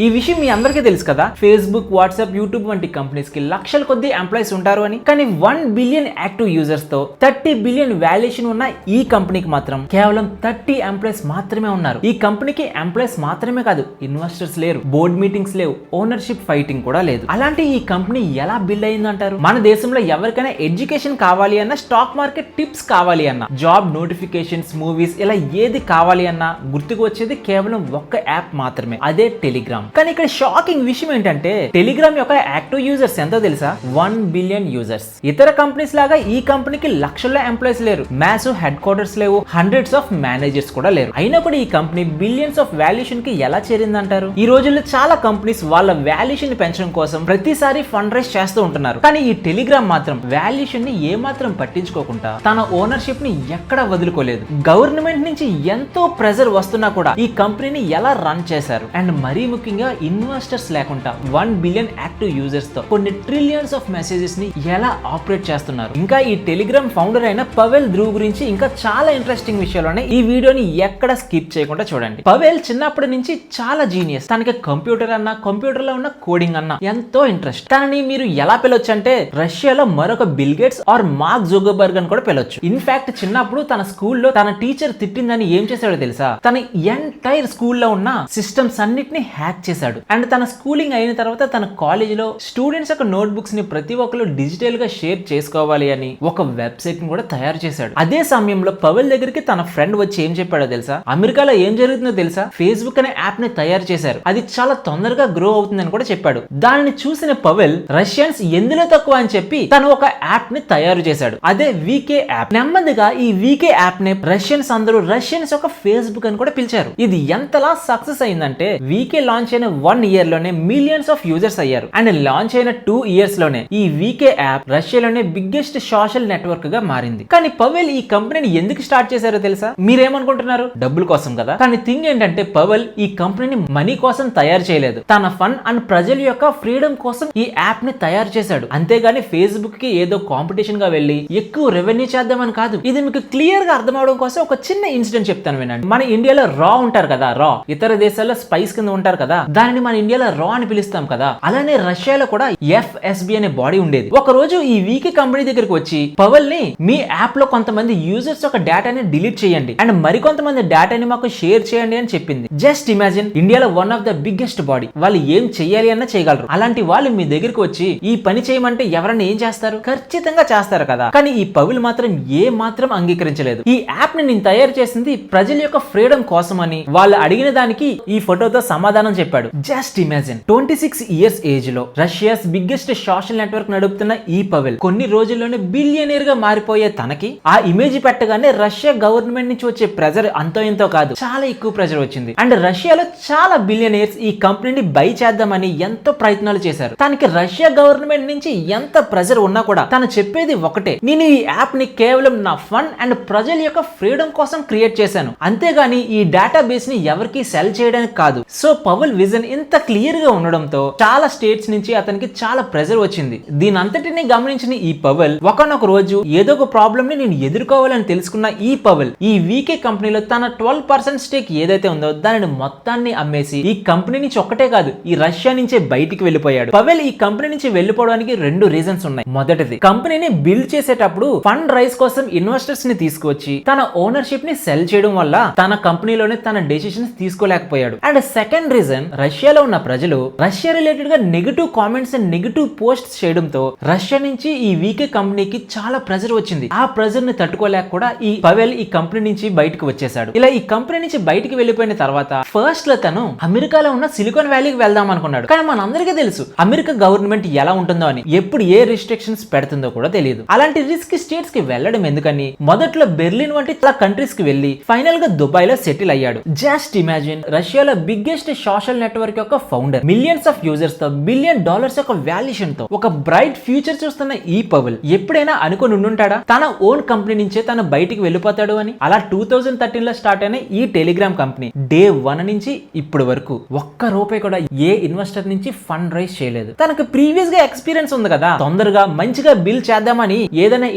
ఈ విషయం మీ అందరికీ తెలుసు కదా, ఫేస్బుక్, వాట్సాప్, యూట్యూబ్ వంటి కంపెనీస్ కి లక్షల కొద్ది ఎంప్లాయీస్ ఉంటారు అని. కానీ 1 బిలియన్ యాక్టివ్ యూజర్స్ తో 30 బిలియన్ వాల్యుయేషన్ ఉన్న ఈ కంపెనీకి మాత్రం కేవలం 30 ఎంప్లాయీస్ మాత్రమే ఉన్నారు. ఈ కంపెనీకి ఎంప్లాయీస్ మాత్రమే కాదు, ఇన్వెస్టర్స్ లేరు, బోర్డ్ మీటింగ్స్ లేవు, ఓనర్షిప్ ఫైటింగ్ కూడా లేదు. అలాంటి ఈ కంపెనీ ఎలా బిల్డ్ అయిందంటారు? మన దేశంలో ఎవరికైనా ఎడ్యుకేషన్ కావాలి అన్నా, స్టాక్ మార్కెట్ టిప్స్ కావాలి అన్నా, జాబ్ నోటిఫికేషన్స్, మూవీస్ ఇలా ఏది కావాలి అన్నా గుర్తుకు వచ్చేది కేవలం ఒక్క యాప్ మాత్రమే, అదే టెలిగ్రామ్. కానీ ఇక్కడ షాకింగ్ విషయం ఏంటంటే టెలిగ్రామ్ యొక్క యాక్టివ్ యూజర్స్ ఎంతో తెలుసా? 1 బిలియన్ యూజర్స్. ఇతర కంపెనీస్ లాగా ఈ కంపెనీకి లక్షల్లో ఎంప్లాయీస్ లేరు, మ్యాసివ్ హెడ్ క్వార్టర్స్ లేవు, హండ్రెడ్స్ ఆఫ్ మేనేజర్స్ కూడా లేరు. అయినా కూడా ఈ కంపెనీ బిలియన్స్ ఆఫ్ వాల్యుయేషన్ కి ఎలా చేరిందంటారు? ఈ రోజుల్లో చాలా కంపెనీస్ వాళ్ళ వాల్యుయేషన్ పెంచడం కోసం ప్రతిసారి ఫండ్ రైజ్ చేస్తూ ఉంటున్నారు. కానీ ఈ టెలిగ్రామ్ మాత్రం వాల్యుయేషన్ ని ఏమాత్రం పట్టించుకోకుండా తన ఓనర్షిప్ ని ఎక్కడ వదులుకోలేదు. గవర్నమెంట్ నుంచి ఎంతో ప్రెజర్ వస్తున్నా కూడా ఈ కంపెనీని ఎలా రన్ చేశారు? అండ్ మరీ ముఖ్యంగా ఇన్వెస్టర్స్ లేకుండా 1 బిలియన్ యాక్టివ్ యూజర్స్ తో కొన్ని ట్రిలియన్స్ ఆఫ్ మెసేజెస్ ని ఎలా ఆపరేట్ చేస్తున్నారు? ఇంకా ఈ టెలిగ్రామ్ ఫౌండర్ అయిన పవెల్ ధ్రువ్ గురించి ఇంకా చాలా ఇంట్రెస్టింగ్ విషయాలు ఈ వీడియోని ఎక్కడ స్కిప్ చేయకుండా చూడండి. పవెల్ చిన్నప్పటి నుంచి చాలా జీనియస్. తనకి కంప్యూటర్ అన్నా, కంప్యూటర్ లో ఉన్న కోడింగ్ అన్నా ఎంతో ఇంట్రెస్ట్. తనని మీరు ఎలా పిలవచ్చు అంటే రష్యాలో మరొక Bill Gates or Mark Zuckerberg అని కూడా పిలవచ్చు. ఇన్ఫాక్ట్ చిన్నప్పుడు తన స్కూల్లో తన టీచర్ తిట్టిందని ఏం చేశాడో తెలుసా? తన ఎంటైర్ స్కూల్లో ఉన్న సిస్టమ్స్ అన్నిటిని హ్యాక్ చేశాడు. అండ్ తన స్కూలింగ్ అయిన తర్వాత తన కాలేజీలో స్టూడెంట్స్ యొక్క నోట్ బుక్స్ ని ప్రతి ఒక్కరు డిజిటల్ గా షేర్ చేసుకోవాలి అని ఒక వెబ్సైట్ ని కూడా తయారు చేశాడు. అదే సమయంలో పవెల్ దగ్గరికి తన ఫ్రెండ్ వచ్చి ఏం చెప్పాడో తెలుసా? అమెరికాలో ఏం జరుగుతుందో తెలుసా? ఫేస్బుక్ అనే యాప్ ని తయారు చేశారు, అది చాలా తొందరగా గ్రో అవుతుందని కూడా చెప్పాడు. దానిని చూసిన పవెల్ రష్యన్స్ ఎందులో తక్కువ అని చెప్పి తను ఒక యాప్ ని తయారు చేశాడు, అదే వీకే యాప్. నెమ్మదిగా ఈ వీకే యాప్ ని రష్యన్స్ అందరూ రష్యన్స్ యొక్క ఫేస్బుక్ అని కూడా పిలిచారు. ఇది ఎంతలా సక్సెస్ అయిందంటే వీకే లాంచ్ అయిన 1 ఇయర్ లోనే మిలియన్స్ ఆఫ్ యూజర్స్ అయ్యారు. అండ్ లాంచ్ అయిన 2 ఇయర్స్ లోనే ఈ వీకే యాప్ రష్యాలోనే బిగ్గెస్ట్ సోషల్ నెట్వర్క్ గా మారింది. కానీ పవెల్ ఈ కంపెనీని ఎందుకు స్టార్ట్ చేశారో తెలుసా? మీరేమనుకుంటున్నారు? డబ్బుల కోసం కదా. కానీ థింగ్ ఏంటంటే పవెల్ ఈ కంపెనీని మనీ కోసం తయారు చేయలేదు, తన ఫన్ అండ్ ప్రజల యొక్క ఫ్రీడమ్ కోసం ఈ యాప్ ని తయారు చేశాడు. అంతేగాని ఫేస్బుక్ కి ఏదో కాంపిటీషన్ గా వెళ్ళి ఎక్కువ రెవెన్యూ చేద్దామని కాదు. ఇది మీకు క్లియర్ గా అర్థం అవడం కోసం ఒక చిన్న ఇన్సిడెంట్ చెప్తాను వినండి. మన ఇండియాలో రా ఉంటారు కదా, రా ఇతర దేశాల్లో స్పైస్ కింద ఉంటారు కదా, దానిని మన ఇండియాలో రా అని పిలుస్తాం కదా. అలానే రష్యాలో కూడా FSB అనే బాడీ ఉండేది. ఒక రోజు ఈ వీకే కంపెనీ దగ్గరికి వచ్చి పవెల్ ని మీ యాప్ లో కొంతమంది యూజర్స్ యొక్క డేటాని డిలీట్ చేయండి అండ్ మరికొంతమంది డేటాని మాకు షేర్ చేయండి అని చెప్పింది. జస్ట్ ఇమాజిన్, ఇండియాలో one of the biggest body, వాళ్ళు ఏం చెయ్యాలి అన్న చేయగలరు. అలాంటి వాళ్ళు మీ దగ్గరికి వచ్చి ఈ పని చేయమంటే ఎవరన్నా ఏం చేస్తారు? ఖచ్చితంగా చేస్తారు కదా. కానీ ఈ పవెల్ మాత్రం ఏ మాత్రం అంగీకరించలేదు. ఈ యాప్ ని నేను తయారు చేసింది ప్రజల యొక్క ఫ్రీడమ్ కోసం అని వాళ్ళు అడిగిన దానికి ఈ ఫోటోతో సమాధానం చెప్పాడు. జస్ట్ ఇమాజిన్, 26 ఇయర్స్ ఏజ్ లో రష్యాస్ బిగ్గెస్ట్ సోషల్ నెట్వర్క్ నడుపుతున్న ఈ పవెల్ కొన్ని రోజుల్లోనే బిలియనీర్ గా మారిపోయే తనకి ఆ ఇమేజ్ పెట్టగానే రష్యా గవర్నమెంట్ నుంచి వచ్చే ప్రెజర్ అంతో ఎంతో కాదు, చాలా ఎక్కువ ప్రెజర్ వచ్చింది. అండ్ రష్యాలో చాలా బిలియనీర్స్ ఈ కంపెనీని బై చేద్దామని ఎంతో ప్రయత్నాలు చేశారు. తనకి రష్యా గవర్నమెంట్ నుంచి ఎంత ప్రెజర్ ఉన్నా కూడా తను చెప్పేది ఒకటే, నేను ఈ యాప్ ని కేవలం నా ఫన్ అండ్ ప్రజల యొక్క ఫ్రీడమ్ కోసం క్రియేట్ చేశాను, అంతేగాని ఈ డేటాబేస్ ని ఎవరికి సెల్ చేయడానికి కాదు. సో పవెల్ విజన్ ఇంత క్లియర్ గా ఉండడంతో చాలా స్టేట్స్ నుంచి అతనికి చాలా ప్రెజర్ వచ్చింది. దీని అంతటిని గమనించిన ఈ పవెల్ ఒకనొక రోజు ఏదో ఒక ప్రాబ్లమ్ ని నేను ఎదుర్కోవాలని తెలుసుకున్న ఈ పవెల్ ఈ వీకే కంపెనీలో తన 12% స్టేక్ ఏదైతే ఉందో దానిని మొత్తాన్ని అమ్మేసి ఈ కంపెనీ నుంచి ఒక్కటే కాదు, ఈ రష్యా నుంచే బయటికి వెళ్ళిపోయాడు. పవెల్ ఈ కంపెనీ నుంచి వెళ్ళిపోవడానికి 2 రీజన్స్ ఉన్నాయి. మొదటిది, కంపెనీని బిల్డ్ చేసేటప్పుడు ఫండ్ రైజ్ కోసం ఇన్వెస్టర్స్ ని తీసుకువచ్చి తన ఓనర్షిప్ ని సెల్ చేయడం వల్ల తన కంపెనీలోనే తన డెసిషన్స్ తీసుకోలేకపోయాడు. అండ్ సెకండ్ రీజన్, రష్యాలో ఉన్న ప్రజలు రష్యా రిలేటెడ్ గా negative comments and negative posts చేయడంతో రష్యా నుంచి ఈ వీకే కంపెనీకి చాలా ప్రెజర్ వచ్చింది. ఆ ప్రెజర్ ని తట్టుకోలేక కూడా ఈ పవెల్ ఈ కంపెనీ నుంచి బయటకు వచ్చేసాడు. ఇలా ఈ కంపెనీ నుంచి బయటికి వెళ్ళిపోయిన తర్వాత ఫస్ట్ లో తను అమెరికాలో ఉన్న సిలికాన్ వ్యాలీకి వెళ్దాం అనుకున్నాడు. కానీ మనందరికీ తెలుసు అమెరికా గవర్నమెంట్ ఎలా ఉంటుందో అని, ఎప్పుడు ఏ రిస్ట్రిక్షన్స్ పెడుతుందో కూడా తెలియదు. అలాంటి రిస్క్ స్టేట్స్ కి వెళ్ళడం ఎందుకని మొదట్లో బెర్లిన్ వంటి చాలా కంట్రీస్ కి వెళ్లి ఫైనల్ గా దుబాయ్ లో సెటిల్ అయ్యాడు. జస్ట్ ఇమాజిన్, రష్యాలో బిగ్గెస్ట్ సోషల్ నెట్వర్క్ యొక్క ఫౌండర్, మిలియన్స్ ఆఫ్ యూజర్స్ తో $1 బిలియన్ యొక్క వాల్యుయేషన్ తో ఒక బ్రైట్ ఫ్యూచర్ చూస్తున్న ఈ పవెల్ ఎప్పుడైనా అనుకుని ఉండుంటాడా తన ఓన్ కంపెనీ నుంచే తను బయటికి వెళ్ళిపోతాడు అని? అలా 2013 లో స్టార్ట్ అయిన ఈ టెలిగ్రామ్ కంపెనీ డే 1 నుంచి ఇప్పటి వరకు ఒక్క రూపాయి కూడా ఏ ఇన్వెస్టర్ నుంచి ఫండ్ రైజ్ చేయలేదు. తనకు ప్రీవియస్ గా ఎక్స్పీరియన్స్ ఉంది కదా, తొందరగా మంచిగా బిల్ చేద్దామని ఏదైనా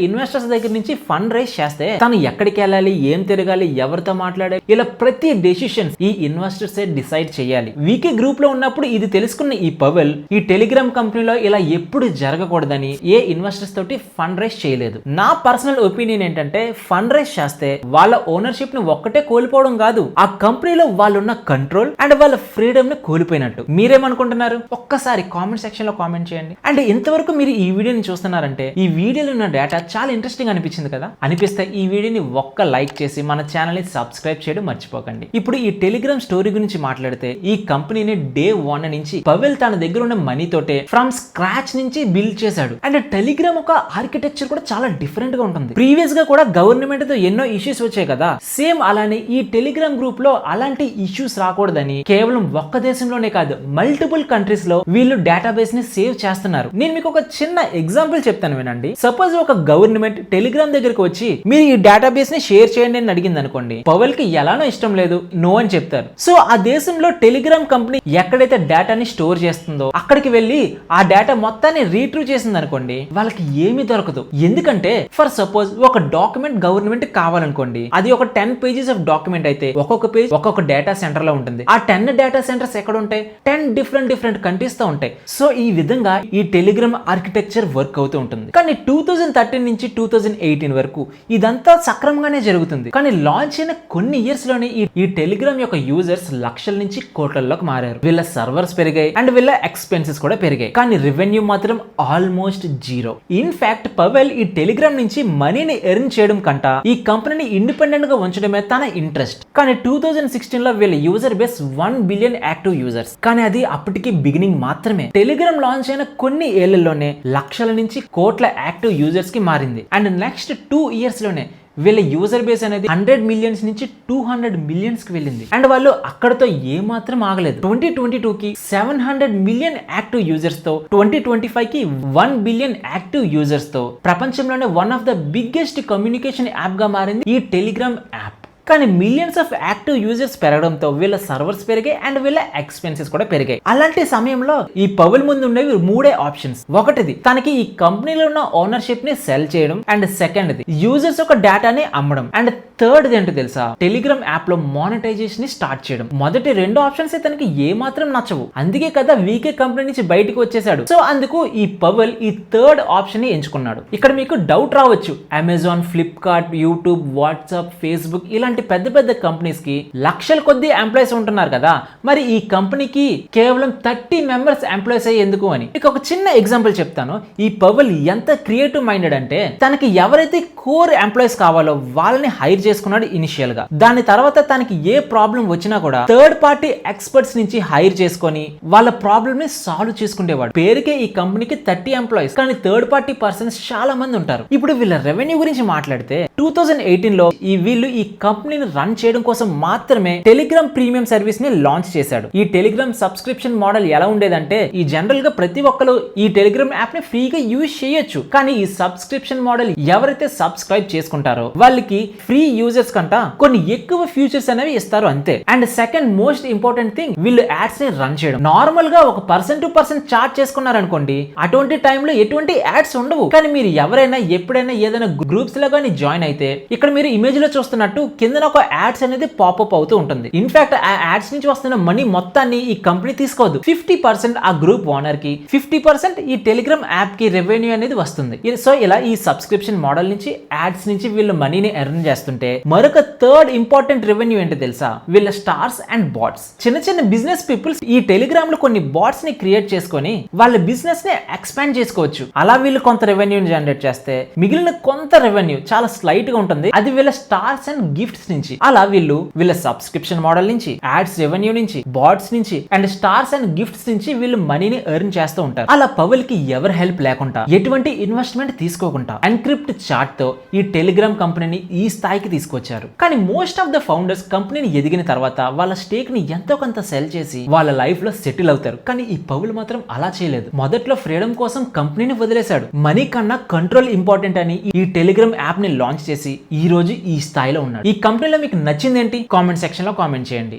ఇన్వెస్టర్స్ దగ్గర నుంచి ఫండ్ రైజ్ చేస్తే తను ఎక్కడికి వెళ్ళాలి, ఏం తిరగాలి, ఎవరితో మాట్లాడాలి, ఇలా ప్రతి డెసిషన్స్ ఈ ఇన్వెస్టర్స్ డిసైడ్ చేయాలి. వీకే గ్రూప్ లో ఉన్నప్పుడు ఇది తెలుసుకున్న ఈ పవెల్ ఈ టెలిగ్రామ్ కంపెనీలో ఇలా ఎప్పుడు జరగకూడదని ఏ ఇన్వెస్టర్స్ తోటి ఫండ్ రైజ్ చేయలేదు. నా పర్సనల్ ఒపీనియన్ ఏంటంటే ఫండ్ రైజ్ చేస్తే వాళ్ళ ఓనర్షిప్ ని ఒక్కటే కోల్పోవడం కాదు, ఆ కంపెనీలో వాళ్ళున్న కంట్రోల్ అండ్ వాళ్ళ ఫ్రీడమ్ ని కోల్పోయినట్టు. మీరేమనుకుంటున్నారు? ఒక్కసారి కామెంట్ సెక్షన్ లో కామెంట్ చేయండి. అండ్ ఇంతవరకు మీరు ఈ వీడియోని చూస్తున్నారంటే ఈ వీడియోలో ఉన్న డేటా చాలా ఇంట్రెస్టింగ్ అనిపించింది కదా? అనిపిస్తే ఈ వీడియోని ఒక్క లైక్ చేసి మన ఛానల్ ని సబ్స్క్రైబ్ చేయడం మర్చిపోకండి. ఇప్పుడు ఈ టెలిగ్రామ్ స్టోరీ గురించి మాట్లాడితే ఈ కంపెనీని డే 1 నుంచి పవెల్ తన దగ్గర ఉన్న మనీ తోటే ఫ్రమ్ స్క్రాచ్ నుంచి బిల్డ్ చేశాడు. అండ్ టెలిగ్రామ్ ఒక ఆర్కిటెక్చర్ కూడా చాలా డిఫరెంట్ గా ఉంటుంది. ప్రీవియస్ గా కూడా గవర్నమెంట్ తో ఎన్నో ఇష్యూస్ వచ్చాయి కదా, సేమ్ అలానే ఈ టెలిగ్రామ్ గ్రూప్ లో అలాంటి ఇష్యూస్ రాకూడదని కేవలం ఒక్క దేశంలోనే కాదు మల్టిపుల్ కంట్రీస్ లో వీళ్ళు డేటాబేస్ ని సేవ్ చేస్తున్నారు. నేను మీకు ఒక చిన్న ఎగ్జాంపుల్ చెప్తాను వినండి. సపోజ్ ఒక గవర్నమెంట్ టెలిగ్రామ్ దగ్గరికి వచ్చి మీరు ఈ డేటాబేస్ ని షేర్ చేయండి అని అడిగింది అనుకోండి, పవెల్ కి ఎలానో ఇష్టం లేదు, నో అని చెప్తారు. సో ఆ దేశంలో టెలిగ్రామ్ కంపెనీ ఎక్కడైతే డేటాని స్టోర్ చేస్తుందో అక్కడికి వెళ్ళి ఆ డేటా మొత్తాన్ని రీట్రీవ్ చేసింది అనుకోండి, వాళ్ళకి ఏమీ దొరకదు. ఎందుకంటే ఫర్ సపోజ్ ఒక డాక్యుమెంట్ గవర్నమెంట్ కావాలనుకోండి, అది ఒక 10 పేజెస్ ఆఫ్ డాక్యుమెంట్ అయితే ఒక్కొక్క పేజ్ ఒక్కొక్క డేటా సెంటర్ లో ఉంటుంది. ఆ 10 డేటా సెంటర్స్ ఎక్కడ ఉంటాయి? 10 డిఫరెంట్ కంట్రీస్ తో ఉంటాయి. సో ఈ విధంగా ఈ టెలిగ్రామ్ ఆర్కిటెక్చర్ వర్క్ అవుతూ ఉంటుంది. కానీ 2013 నుంచి 2018 వరకు ఇదంతా సక్రమంగానే జరుగుతుంది. కానీ లాంచ్ అయిన కొన్ని ఇయర్స్ లోనే ఈ టెలిగ్రామ్ యొక్క యూజర్స్ లక్షల నుంచి కోట్లలోకి మారారు. వీళ్ళ సర్వర్స్ పెరిగాయి అండ్ వీళ్ళ ఎక్స్పెన్సెస్ కూడా పెరిగాయి. కానీ రెవెన్యూ మాత్రం almost zero. In fact Powell ఈ టెలిగ్రామ్ నుంచి మనీని ఎర్న్ చేయడం కంట ఈ కంపెనీని ఇండిపెండెంట్ గా ఉంచడమే తన ఇంట్రెస్ట్. కానీ 2016 లో వీళ్ళ user base 1 billion active users. కానీ అది అప్పటికి బిగినింగ్ మాత్రమే. టెలిగ్రామ్ లాంచ్ అయిన కొన్ని ఏళ్లలోనే లక్షల నుంచి కోట్ల యాక్టివ్ యూజర్స్ కి మారింది. అండ్ నెక్స్ట్ 2 ఇయర్స్ లోనే వీళ్ళ యూజర్ బేస్ అనేది 100 మిలియన్స్ నుంచి 200 మిలియన్స్ కి వెళ్ళింది. అండ్ వాళ్ళు అక్కడతో ఏమాత్రం ఆగలేదు. 2022 కి 700 మిలియన్ యాక్టివ్ యూజర్స్ తో 2025 కి 1 బిలియన్ యాక్టివ్ యూజర్స్ తో ప్రపంచంలోనే one of the biggest communication app గా మారింది ఈ టెలిగ్రామ్ యాప్. కానీ మిలియన్స్ ఆఫ్ యాక్టివ్ యూజర్స్ పెరగడంతో వీళ్ళ సర్వర్స్ పెరిగాయి అండ్ వీళ్ళ ఎక్స్పెన్సెస్ కూడా పెరిగాయి. అలాంటి సమయంలో ఈ పవెల్ ముందు ఉండేవి 3 ఆప్షన్స్. ఒకటిది తనకి ఈ కంపెనీలో ఉన్న ఓనర్షిప్ ని సెల్ చేయడం, అండ్ సెకండ్ది యూజర్స్ యొక్క డేటాని అమ్మడం, అండ్ థర్డ్ది ఏంటో తెలుసా? టెలిగ్రామ్ యాప్ లో మానిటైజేషన్ ని స్టార్ట్ చేయడం. మొదటి 2 ఆప్షన్స్ తనకి ఏ మాత్రం నచ్చవు. అందుకే కదా వీకే కంపెనీ నుంచి బయటకు వచ్చేసాడు. సో అందుకు ఈ పవెల్ ఈ థర్డ్ ఆప్షన్ ని ఎంచుకున్నాడు. ఇక్కడ మీకు డౌట్ రావచ్చు, Amazon, Flipkart, YouTube, WhatsApp, Facebook ఇలాంటి పెద్ద కంపెనీస్ కి లక్షల కొద్ది ఎంప్లాయీస్ ఉంటున్నారు కదా, మరి ఈ కంపెనీకి కేవలం 30 మెంబర్స్ ఎంప్లాయీస్ అయ్యి ఎందుకు అని మీకు ఒక చిన్న ఎగ్జాంపుల్ చెప్తాను. ఈ పవెల్ ఎంత క్రియేటివ్ మైండెడ్ అంటే తనకి ఎవరైతే కోర్ ఎంప్లాయీస్ కావాలో వాళ్ళని హైర్ చేసుకున్నాడు ఇనిషియల్ గా. దాని తర్వాత తనకి ఏ ప్రాబ్లం వచ్చినా కూడా థర్డ్ పార్టీ ఎక్స్పర్ట్స్ నుంచి హైర్ చేసుకొని వాళ్ళ ప్రాబ్లమ్ ని సాల్వ్ చేసుకునేవాడు. పేరుకే ఈ కంపెనీకి 30 ఎంప్లాయీస్, కానీ థర్డ్ పార్టీ పర్సన్స్ చాలా మంది ఉంటారు. ఇప్పుడు వీళ్ళ రెవెన్యూ గురించి మాట్లాడితే 2018 లో వీళ్ళు ఈ కంపెనీని రన్ చేయడం కోసం మాత్రమే టెలిగ్రామ్ ప్రీమియం సర్వీస్ ని లాంచ్ చేశాడు. ఈ టెలిగ్రామ్ సబ్స్క్రిప్షన్ మోడల్ ఎలా ఉండేదంటే ఈ జనరల్ గా ప్రతి ఒక్కరు ఈ టెలిగ్రామ్ యాప్ ని ఫ్రీగా యూజ్ చేయొచ్చు. కానీ ఈ సబ్స్క్రిప్షన్ మోడల్ ఎవరైతే సబ్స్క్రైబ్ చేసుకుంటారో వాళ్ళకి ఫ్రీ యూజర్స్ కంట కొన్ని ఎక్కువ ఫ్యూచర్స్ అనేవి ఇస్తారు అంతే. And second most important thing, వీళ్ళు యాడ్స్ ని రన్ చేయడం. నార్మల్ గా ఒక పర్సన్ టు పర్సన్ చార్జ్ చేసుకున్నారనుకోండి, అటువంటి టైంలో ఎటువంటి యాడ్స్ ఉండవు. కానీ మీరు ఎవరైనా ఎప్పుడైనా ఏదైనా గ్రూప్స్ లో కానీ జాయిన్ అయితే ఇక్కడ మీరు ఇమేజ్ లో చూస్తున్నట్టు కింద ఒక యాడ్స్ అనేది పాపప్ అవుతూ ఉంటుంది. ఇన్ఫాక్ట్ ఆ యాడ్స్ నుంచి వస్తున్న మనీ మొత్తాన్ని ఈ కంపెనీ తీసుకోవద్దు. 50% ఆ గ్రూప్ ఓనర్ కి, 50% ఈ టెలిగ్రామ్ యాప్ కి రెవెన్యూ అనేది వస్తుంది. సో ఇలా ఈ సబ్స్క్రిప్షన్ మోడల్ నుంచి యాడ్స్ నుంచి వీళ్ళు మనీని ఎర్న్ చేస్తుంటే మరొక థర్డ్ ఇంపార్టెంట్ రెవెన్యూ ఏంటో తెలుసా? వీళ్ళ స్టార్స్ అండ్ బాట్స్. చిన్న బిజినెస్ పీపుల్స్ ఈ టెలిగ్రామ్ లో కొన్ని బాట్స్ ని క్రియేట్ చేసుకొని వాళ్ళ బిజినెస్ ని ఎక్స్పాండ్ చేసుకోవచ్చు. అలా వీళ్ళు కొంత రెవెన్యూ జనరేట్ చేస్తే మిగిలిన కొంత రెవెన్యూ చాలా స్లైట్ గా ఉంటుంది, అది వీళ్ళ స్టార్స్ అండ్ గిఫ్ట్స్ నుంచి. అలా వీళ్ళ సబ్స్క్రిప్షన్ మోడల్ నుంచి, యాడ్స్ రెవెన్యూ నుంచి, బాట్స్ నుంచి అండ్ స్టార్స్ అండ్ గిఫ్ట్స్ నుంచి వీళ్ళు మనీని ఎర్న్ చేస్తూ ఉంటారు. అలా పవెల్ కి ఎవరి హెల్ప్ లేకుండా, ఎటువంటి ఇన్వెస్ట్మెంట్ తీసుకోకుండా ఎన్క్రిప్ట్ చార్ట్ తో ఈ టెలిగ్రామ్ కంపెనీని ఈ స్థాయికి తీసుకొచ్చారు. కానీ మోస్ట్ ఆఫ్ ద ఫౌండర్స్ కంపెనీని ఎదిగిన తర్వాత వాళ్ళ స్టేక్ ని ఎంతో కొంత సెల్ చేసి వాళ్ళ లైఫ్ లో సెటిల్ అవుతారు. కానీ ఈ పవెల్ మాత్రం అలా చేయలేదు. మొదట్లో ఫ్రీడమ్ కోసం కంపెనీని వదిలేశాడు. మనీ కన్నా కంట్రోల్ ఇంపార్టెంట్ అని ఈ టెలిగ్రామ్ యాప్ ని లాంచ్ చేసి ఈ రోజు ఈ స్థాయిలో ఉన్నాడు. ఈ కంపెనీలో మీకు నచ్చిందేంటి? కామెంట్ సెక్షన్ లో కామెంట్ చేయండి.